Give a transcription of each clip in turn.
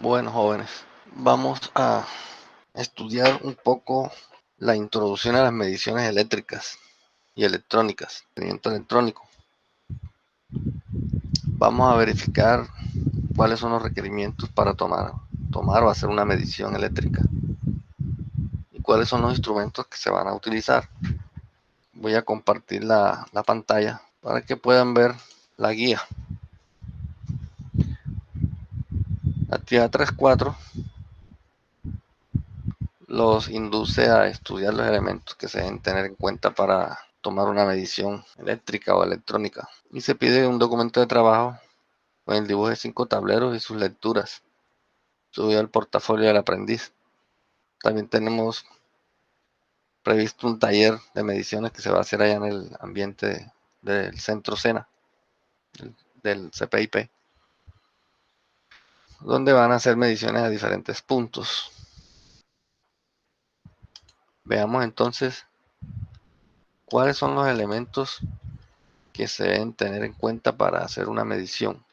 Bueno, jóvenes, vamos a estudiar un poco la introducción a las mediciones eléctricas y electrónicas, procedimiento electrónico. Vamos a verificar cuáles son los requerimientos para tomar o hacer una medición eléctrica y cuáles son los instrumentos que se van a utilizar. Voy a compartir la pantalla para que puedan ver la guía. La actividad 3.4 los induce a estudiar los elementos que se deben tener en cuenta para tomar una medición eléctrica o electrónica. Y se pide un documento de trabajo con el dibujo de 5 tableros y sus lecturas, subido al portafolio del aprendiz. También tenemos previsto un taller de mediciones que se va a hacer allá en el ambiente del centro SENA, del CPIP, donde van a hacer mediciones a diferentes puntos. Veamos entonces cuáles son los elementos que se deben tener en cuenta para hacer una medición.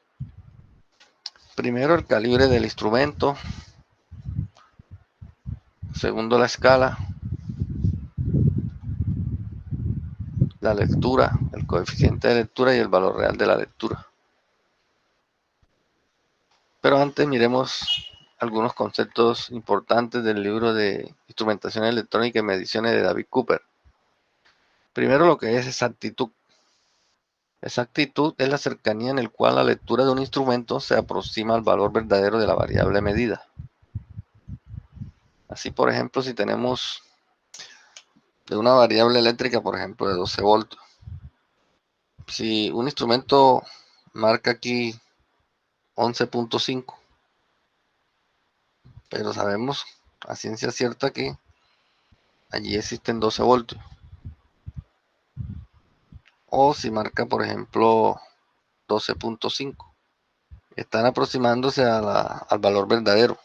Primero, el calibre del instrumento. Segundo, la escala. La lectura, el coeficiente de lectura y el valor real de la lectura. Pero antes miremos algunos conceptos importantes del libro de Instrumentación Electrónica y Mediciones de David Cooper. Primero, lo que es exactitud. Exactitud es la cercanía en la cual la lectura de un instrumento se aproxima al valor verdadero de la variable medida. Así, por ejemplo, si tenemos de una variable eléctrica, por ejemplo, de 12 voltios. Si un instrumento marca aquí 11.5, pero sabemos a ciencia cierta que allí existen 12 voltios. O si marca, por ejemplo, 12.5, están aproximándose al valor verdadero.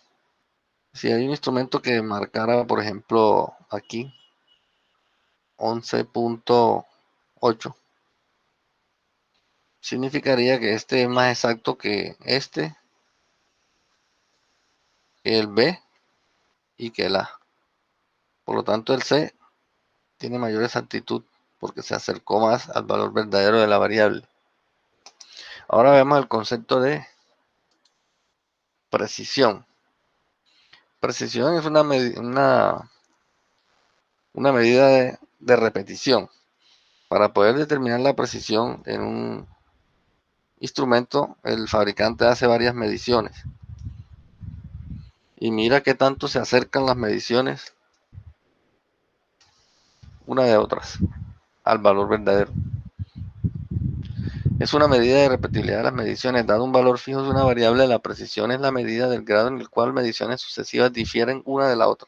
Si hay un instrumento que marcara, por ejemplo, aquí 11.8, significaría que este es más exacto que este, que el B y que el A. Por lo tanto, el C tiene mayor exactitud porque se acercó más al valor verdadero de la variable. Ahora vemos el concepto de precisión. Precisión es una medida de repetición. Para poder determinar la precisión en un instrumento, el fabricante hace varias mediciones y mira qué tanto se acercan las mediciones una de otras al valor verdadero. Es una medida de repetibilidad de las mediciones. Dado un valor fijo de una variable, la precisión es la medida del grado en el cual mediciones sucesivas difieren una de la otra.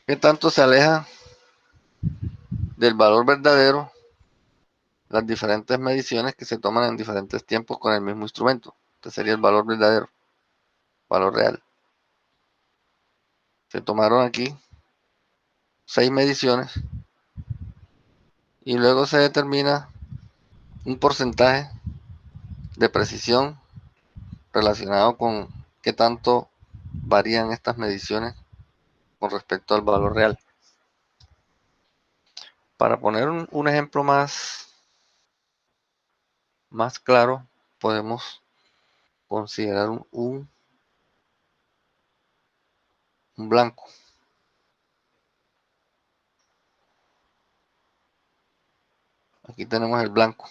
¿Qué tanto se aleja del valor verdadero las diferentes mediciones que se toman en diferentes tiempos con el mismo instrumento? Este sería el valor verdadero, valor real. Se tomaron aquí 6 mediciones y luego se determina un porcentaje de precisión relacionado con qué tanto varían estas mediciones con respecto al valor real. Para poner un ejemplo más claro, podemos considerar un blanco. Aquí tenemos el blanco.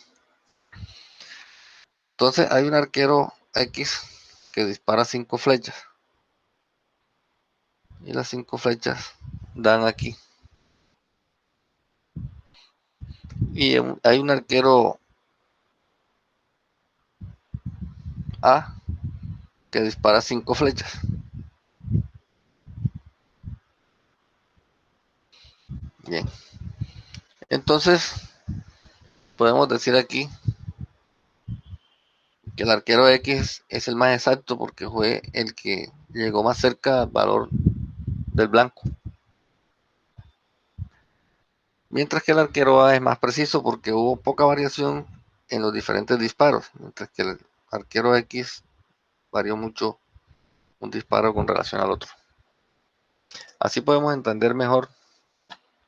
Entonces hay un arquero X que dispara 5 flechas. Y las 5 flechas dan aquí. Y hay un arquero A que dispara 5 flechas. Bien. Entonces podemos decir aquí que el arquero X es el más exacto porque fue el que llegó más cerca al valor del blanco. Mientras que el arquero A es más preciso porque hubo poca variación en los diferentes disparos, mientras que el arquero X varió mucho un disparo con relación al otro. Así podemos entender mejor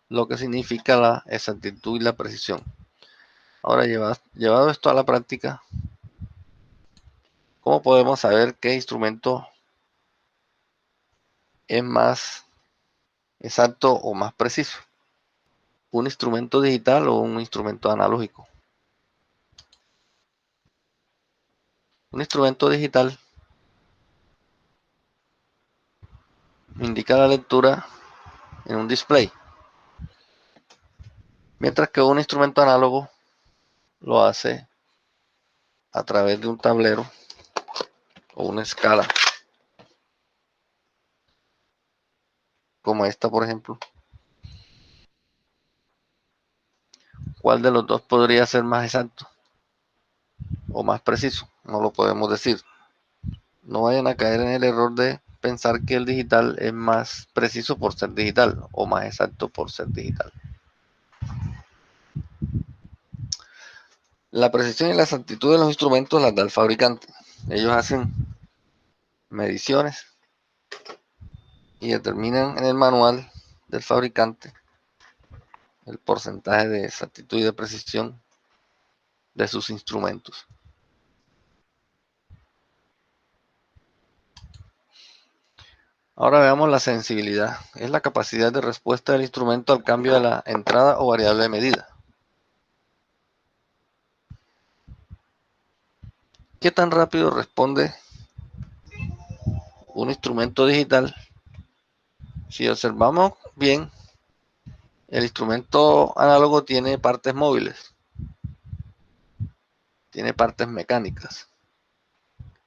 lo que significa la exactitud y la precisión. Ahora, llevado esto a la práctica, ¿cómo podemos saber qué instrumento es más exacto o más preciso? ¿Un instrumento digital o un instrumento analógico? Un instrumento digital indica la lectura en un display, mientras que un instrumento análogo lo hace a través de un tablero o una escala, como esta, por ejemplo. ¿Cuál de los dos podría ser más exacto o más preciso? No lo podemos decir. No vayan a caer en el error de pensar que el digital es más preciso por ser digital o más exacto por ser digital. La precisión y la exactitud de los instrumentos las da el fabricante. Ellos hacen mediciones y determinan en el manual del fabricante el porcentaje de exactitud y de precisión de sus instrumentos. Ahora veamos la sensibilidad. Es la capacidad de respuesta del instrumento al cambio de la entrada o variable de medida. ¿Qué tan rápido responde un instrumento digital? Si observamos bien, el instrumento análogo tiene partes móviles, tiene partes mecánicas.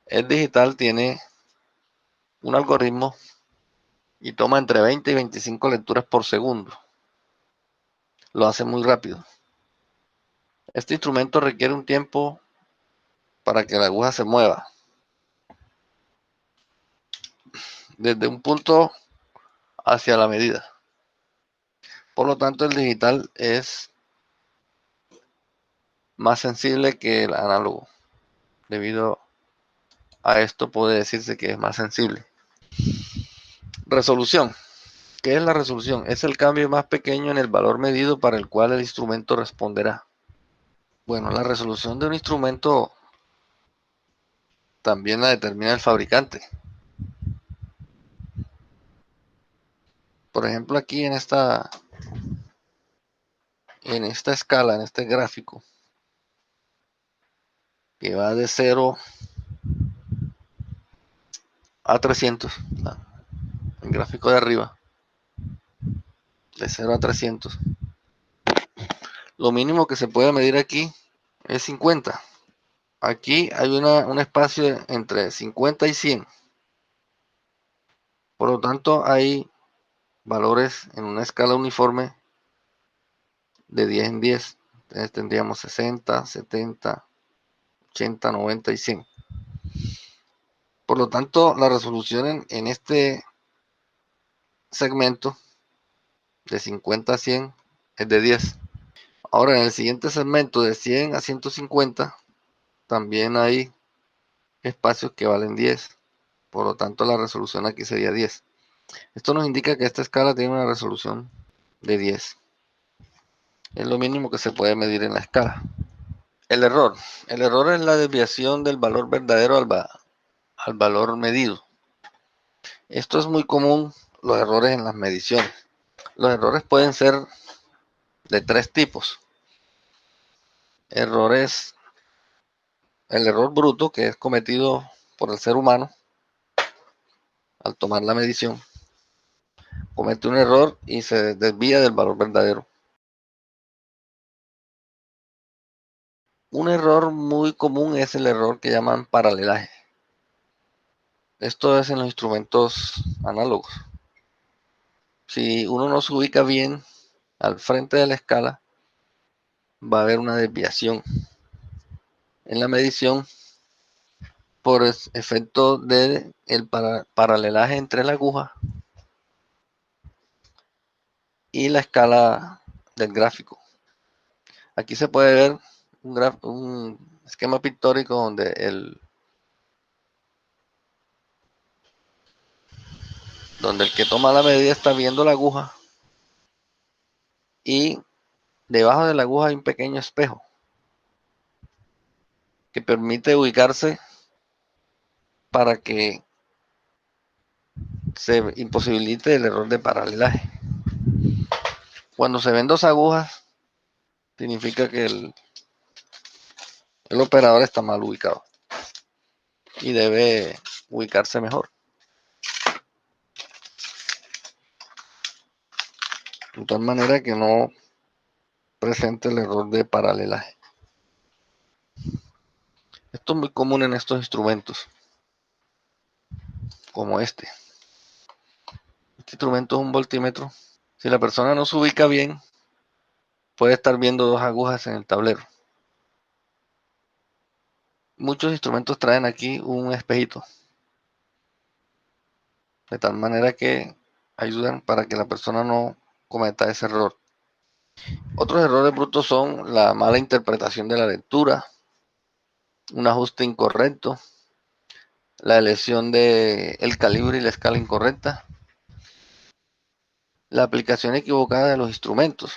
El digital tiene un algoritmo y toma entre 20 y 25 lecturas por segundo. Lo hace muy rápido. Este instrumento requiere un tiempo para que la aguja se mueva desde un punto hacia la medida. Por lo tanto, el digital es más sensible que el análogo. Debido a esto puede decirse que es más sensible. Resolución. ¿Qué es la resolución? Es el cambio más pequeño en el valor medido para el cual el instrumento responderá. Bueno, la resolución de un instrumento también la determina el fabricante. Por ejemplo, aquí en esta escala, en este gráfico, que va de 0 a 300, el gráfico de arriba, de 0 a 300. Lo mínimo que se puede medir aquí es 50. Aquí hay un espacio entre 50 y 100. Por lo tanto, hay valores en una escala uniforme de 10 en 10. Entonces tendríamos 60, 70, 80, 90 y 100. Por lo tanto, la resolución en este segmento de 50 a 100 es de 10. Ahora, en el siguiente segmento de 100 a 150, también hay espacios que valen 10. Por lo tanto, la resolución aquí sería 10. Esto nos indica que esta escala tiene una resolución de 10. Es lo mínimo que se puede medir en la escala. El error. El error es la desviación del valor verdadero al valor medido. Esto es muy común, los errores en las mediciones. Los errores pueden ser de tres tipos. Errores, el error bruto, que es cometido por el ser humano al tomar la medición. Comete un error y se desvía del valor verdadero. Un error muy común es el error que llaman paralelaje. Esto es en los instrumentos análogos. Si uno no se ubica bien al frente de la escala, va a haber una desviación en la medición por efecto del paralelaje entre la aguja y la escala del gráfico. Aquí se puede ver un esquema pictórico donde donde el que toma la medida está viendo la aguja y debajo de la aguja hay un pequeño espejo que permite ubicarse para que se imposibilite el error de paralelaje. Cuando se ven dos agujas, significa que el operador está mal ubicado y debe ubicarse mejor. De tal manera que no presente el error de paralelaje. Esto es muy común en estos instrumentos, como este. Este instrumento es un voltímetro. Si la persona no se ubica bien, puede estar viendo dos agujas en el tablero. Muchos instrumentos traen aquí un espejito, de tal manera que ayudan para que la persona no cometa ese error. Otros errores brutos son la mala interpretación de la lectura, un ajuste incorrecto, la elección del calibre y la escala incorrecta, la aplicación equivocada de los instrumentos.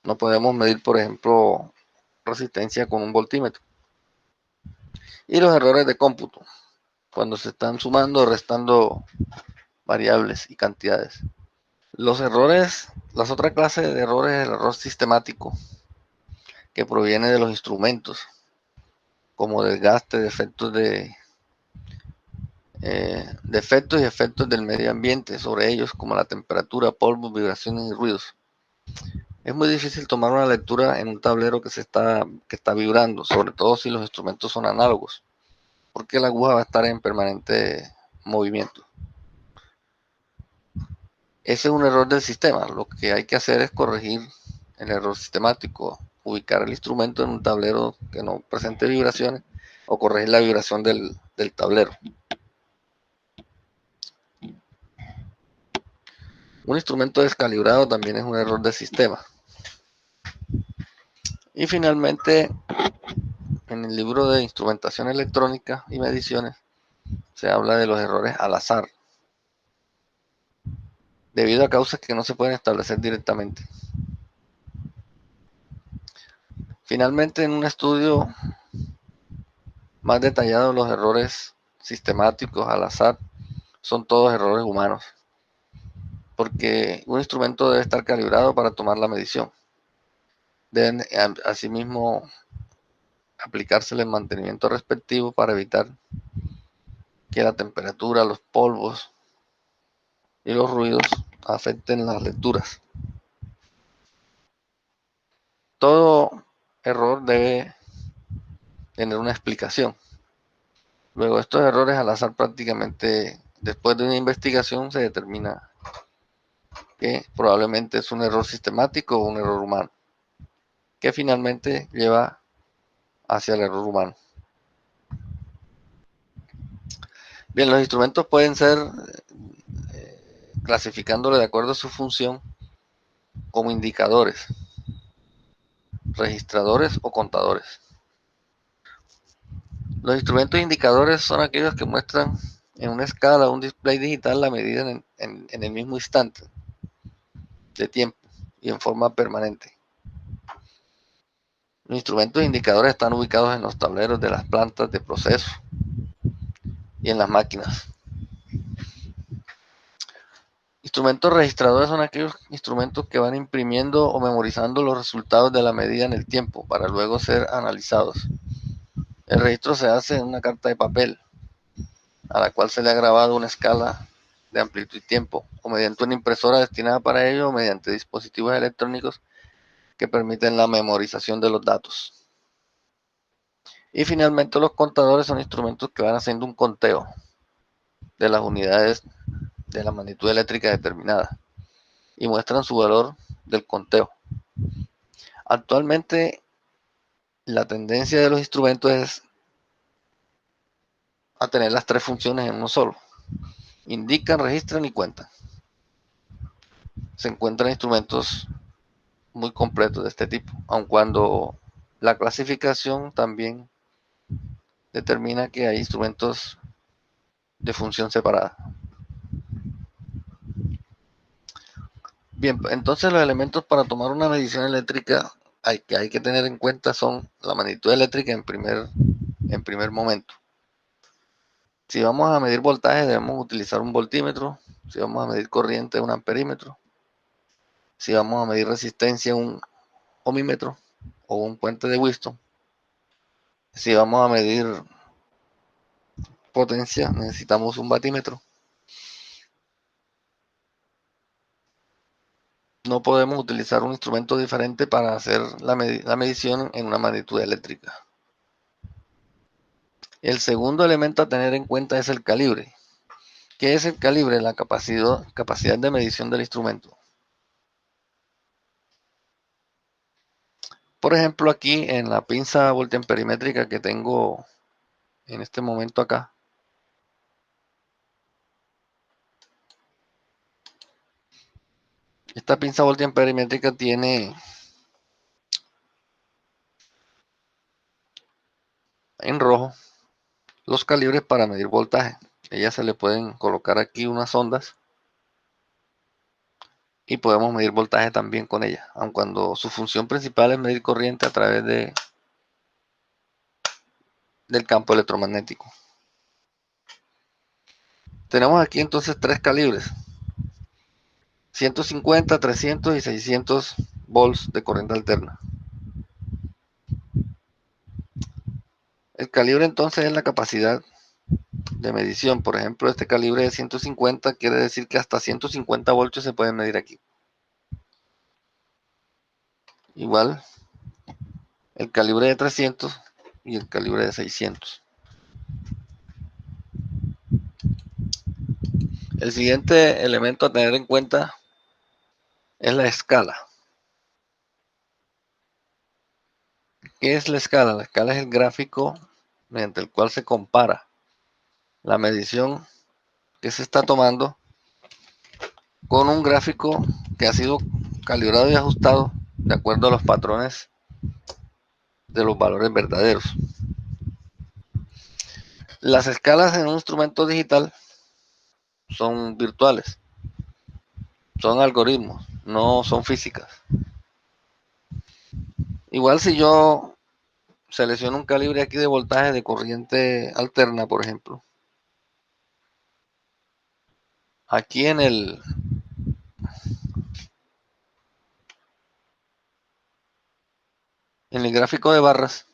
No podemos medir, por ejemplo, resistencia con un voltímetro. Y los errores de cómputo, cuando se están sumando o restando variables y cantidades. Los errores, las otras clases de errores, el error sistemático, que proviene de los instrumentos, como desgaste, defectos y efectos del medio ambiente sobre ellos, como la temperatura, polvo, vibraciones y ruidos. Es muy difícil tomar una lectura en un tablero que está vibrando, sobre todo si los instrumentos son análogos, porque la aguja va a estar en permanente movimiento. Ese es un error del sistema. Lo que hay que hacer es corregir el error sistemático, ubicar el instrumento en un tablero que no presente vibraciones o corregir la vibración del tablero. Un instrumento descalibrado también es un error del sistema. Y finalmente, en el libro de instrumentación electrónica y mediciones, se habla de los errores al azar, debido a causas que no se pueden establecer directamente. Finalmente, en un estudio más detallado, los errores sistemáticos al azar son todos errores humanos, porque un instrumento debe estar calibrado para tomar la medición. Deben asimismo aplicársele el mantenimiento respectivo para evitar que la temperatura, los polvos y los ruidos afecten las lecturas. Todo error debe tener una explicación. Luego, estos errores al azar prácticamente, después de una investigación, se determina que probablemente es un error sistemático o un error humano, que finalmente lleva hacia el error humano. Bien, los instrumentos pueden ser, clasificándolo de acuerdo a su función, como indicadores, registradores o contadores. Los instrumentos indicadores son aquellos que muestran en una escala o un display digital la medida en el mismo instante de tiempo y en forma permanente. Los instrumentos indicadores están ubicados en los tableros de las plantas de proceso y en las máquinas. Instrumentos registradores son aquellos instrumentos que van imprimiendo o memorizando los resultados de la medida en el tiempo para luego ser analizados. El registro se hace en una carta de papel a la cual se le ha grabado una escala de amplitud y tiempo, o mediante una impresora destinada para ello, o mediante dispositivos electrónicos que permiten la memorización de los datos. Y finalmente los contadores son instrumentos que van haciendo un conteo de las unidades de la magnitud eléctrica determinada y muestran su valor del conteo. Actualmente la tendencia de los instrumentos es a tener las tres funciones en uno solo. Indican, registran y cuentan. Se encuentran instrumentos muy completos de este tipo, aun cuando la clasificación también determina que hay instrumentos de función separada. Bien, entonces los elementos para tomar una medición eléctrica hay que tener en cuenta son la magnitud eléctrica en primer momento. Si vamos a medir voltaje, debemos utilizar un voltímetro. Si vamos a medir corriente, un amperímetro. Si vamos a medir resistencia, un ohmímetro o un puente de Whiston. Si vamos a medir potencia, necesitamos un batímetro. No podemos utilizar un instrumento diferente para hacer la medición en una magnitud eléctrica. El segundo elemento a tener en cuenta es el calibre. ¿Qué es el calibre? La capacidad de medición del instrumento. Por ejemplo, aquí en la pinza voltamperimétrica que tengo en este momento acá, esta pinza voltamperimétrica tiene en rojo los calibres para medir voltaje. Ellas se le pueden colocar aquí unas ondas y podemos medir voltaje también con ella, aun cuando su función principal es medir corriente a través del campo electromagnético. Tenemos aquí entonces tres calibres: 150, 300 y 600 volts de corriente alterna. El calibre entonces es la capacidad de medición. Por ejemplo, este calibre de 150 quiere decir que hasta 150 voltios se pueden medir aquí. Igual el calibre de 300 y el calibre de 600. El siguiente elemento a tener en cuenta es la escala. ¿Qué es la escala? La escala es el gráfico mediante el cual se compara la medición que se está tomando con un gráfico que ha sido calibrado y ajustado de acuerdo a los patrones de los valores verdaderos. Las escalas en un instrumento digital son virtuales, son algoritmos, no son físicas. Igual si yo selecciono un calibre aquí de voltaje de corriente alterna, por ejemplo, aquí en el gráfico de barras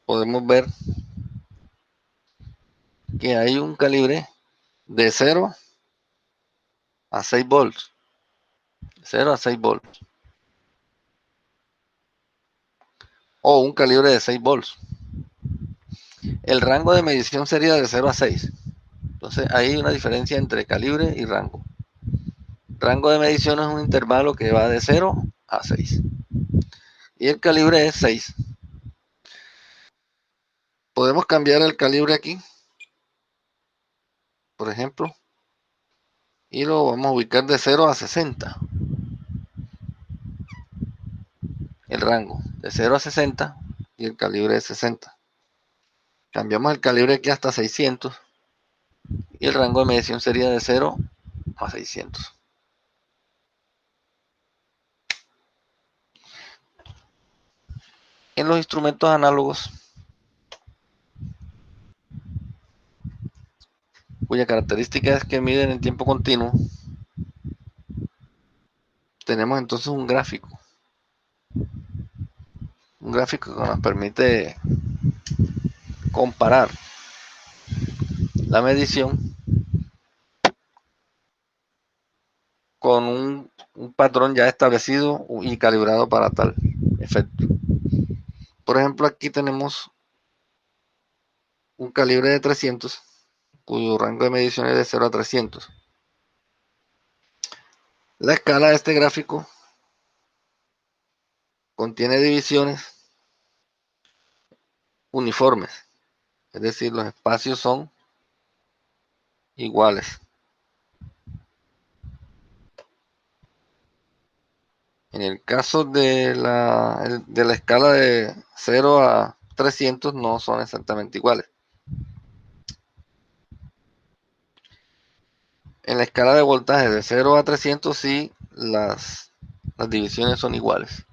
podemos ver que hay un calibre de 0 a 6 volts. 0 a 6 volts. O un calibre de 6 volts. El rango de medición sería de 0 a 6. Entonces hay una diferencia entre calibre y rango. Rango de medición es un intervalo que va de 0 a 6. Y el calibre es 6. Podemos cambiar el calibre aquí, por ejemplo, y lo vamos a ubicar de 0 a 60. El rango de 0 a 60 y el calibre es 60. Cambiamos el calibre aquí hasta 600 y el rango de medición sería de 0 a 600. En los instrumentos análogos, cuya característica es que miden en tiempo continuo, tenemos entonces un gráfico que nos permite comparar la medición con un patrón ya establecido y calibrado para tal efecto. Por ejemplo, aquí tenemos un calibre de 300, cuyo rango de medición es de 0 a 300. La escala de este gráfico contiene divisiones uniformes, es decir, los espacios son iguales. En el caso de la escala de 0 a 300 no son exactamente iguales. En la escala de voltaje de 0 a 300 sí las divisiones son iguales.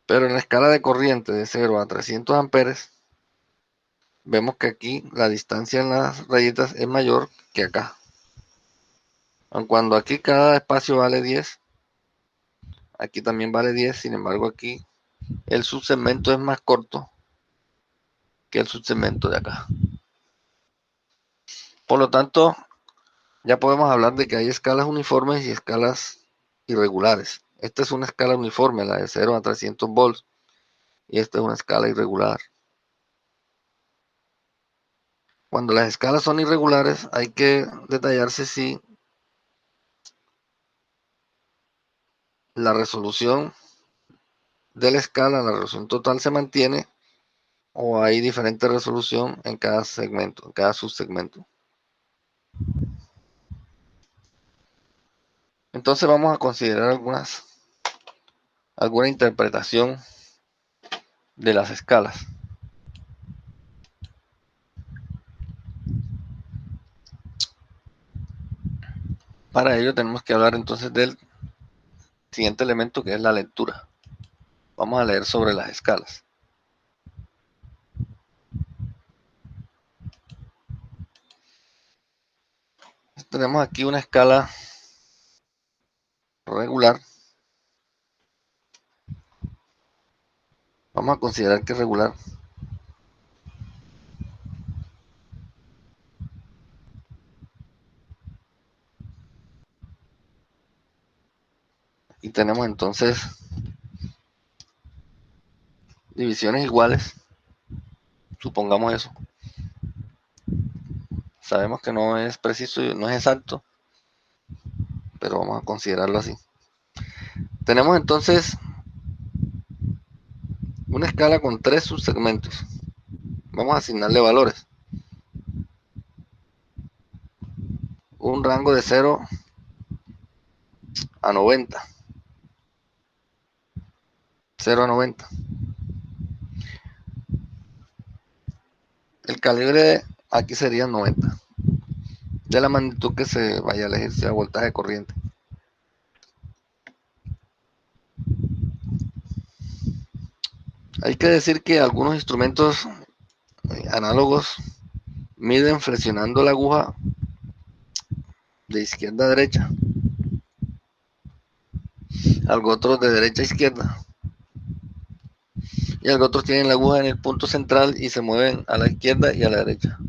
Pero en la escala de corriente de 0 a 300 amperes, vemos que aquí la distancia en las rayitas es mayor que acá. Aun cuando aquí cada espacio vale 10, aquí también vale 10, sin embargo aquí el subsegmento es más corto que el subsegmento de acá. Por lo tanto, ya podemos hablar de que hay escalas uniformes y escalas irregulares. Esta es una escala uniforme, la de 0 a 300 volts, y esta es una escala irregular. Cuando las escalas son irregulares, hay que detallarse si la resolución de la escala, la resolución total se mantiene o hay diferente resolución en cada segmento, en cada subsegmento. Entonces vamos a considerar alguna interpretación de las escalas. Para ello tenemos que hablar entonces del siguiente elemento, que es la lectura. Vamos a leer sobre las escalas. Tenemos aquí una escala regular. Vamos a considerar que es regular. Y tenemos entonces divisiones iguales. Supongamos eso. Sabemos que no es preciso, no es exacto, pero vamos a considerarlo así. Tenemos entonces una escala con 3 subsegmentos. Vamos a asignarle valores. Un rango de 0 a 90. 0 a 90. El calibre aquí sería 90. De la magnitud que se vaya a elegir, sea voltaje corriente. Hay que decir que algunos instrumentos análogos miden flexionando la aguja de izquierda a derecha, algo otros de derecha a izquierda, y algo otros tienen la aguja en el punto central y se mueven a la izquierda y a la derecha.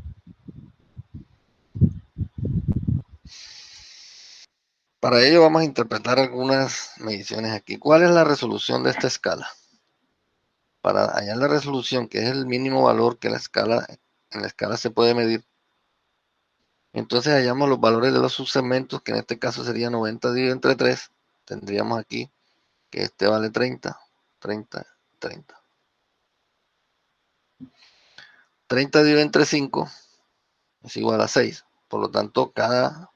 Para ello vamos a interpretar algunas mediciones aquí. ¿Cuál es la resolución de esta escala? Para hallar la resolución, que es el mínimo valor que en la escala se puede medir, entonces hallamos los valores de los subsegmentos, que en este caso sería 90 dividido entre 3. Tendríamos aquí que este vale 30, 30, 30. 30 dividido entre 5 es igual a 6. Por lo tanto, cada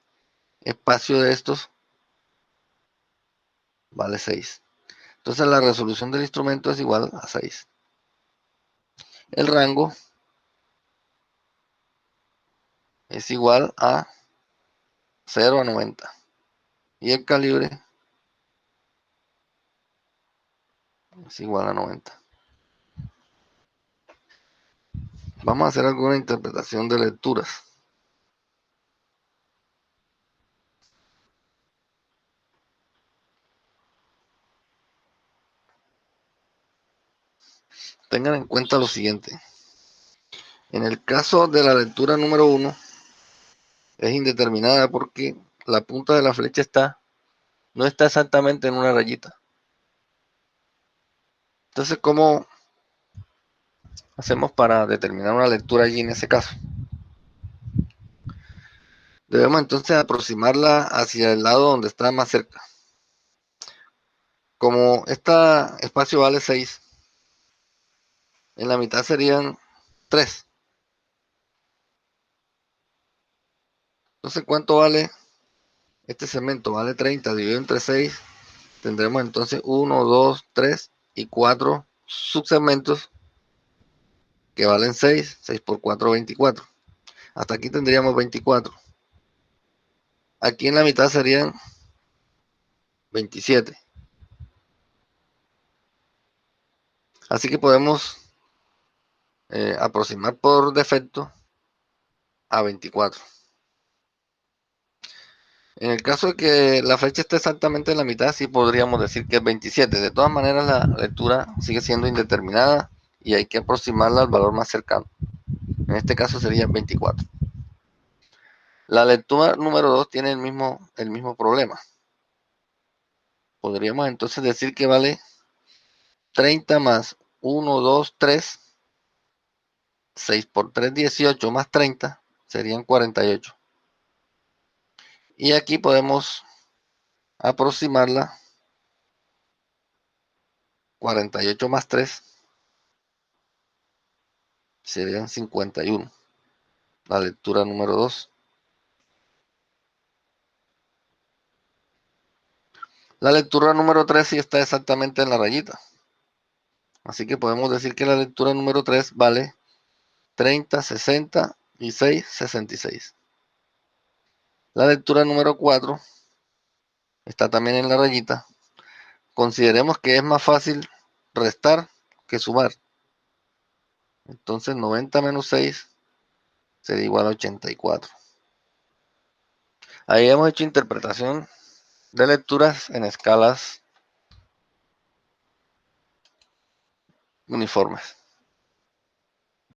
espacio de estos vale 6. Entonces la resolución del instrumento es igual a 6. El rango es igual a 0 a 90. Y el calibre es igual a 90. Vamos a hacer alguna interpretación de lecturas. Tengan en cuenta lo siguiente. En el caso de la lectura número 1, es indeterminada porque la punta de la flecha no está exactamente en una rayita. Entonces, ¿cómo hacemos para determinar una lectura allí en ese caso? Debemos entonces aproximarla hacia el lado donde está más cerca. Como este espacio vale 6, en la mitad serían 3. Entonces, ¿cuánto vale este segmento? Vale 30 dividido entre 6. Tendremos entonces 1, 2, 3 y 4 subsegmentos que valen 6. 6 por 4, 24. Hasta aquí tendríamos 24. Aquí en la mitad serían 27. Así que podemos aproximar por defecto a 24. En el caso de que la flecha esté exactamente en la mitad, sí podríamos decir que es 27. De todas maneras, la lectura sigue siendo indeterminada y hay que aproximarla al valor más cercano. En este caso sería 24. La lectura número 2 tiene el mismo problema. Podríamos entonces decir que vale 30 más 1, 2, 3. 6 por 3, 18 más 30 serían 48. Y aquí podemos aproximarla. 48 más 3 serían 51. La lectura número 2. La lectura número 3 sí está exactamente en la rayita. Así que podemos decir que la lectura número 3 vale 30, 60 y 6, 66. La lectura número 4 está también en la rayita. Consideremos que es más fácil restar que sumar. Entonces 90 menos 6 sería igual a 84. Ahí hemos hecho interpretación de lecturas en escalas uniformes.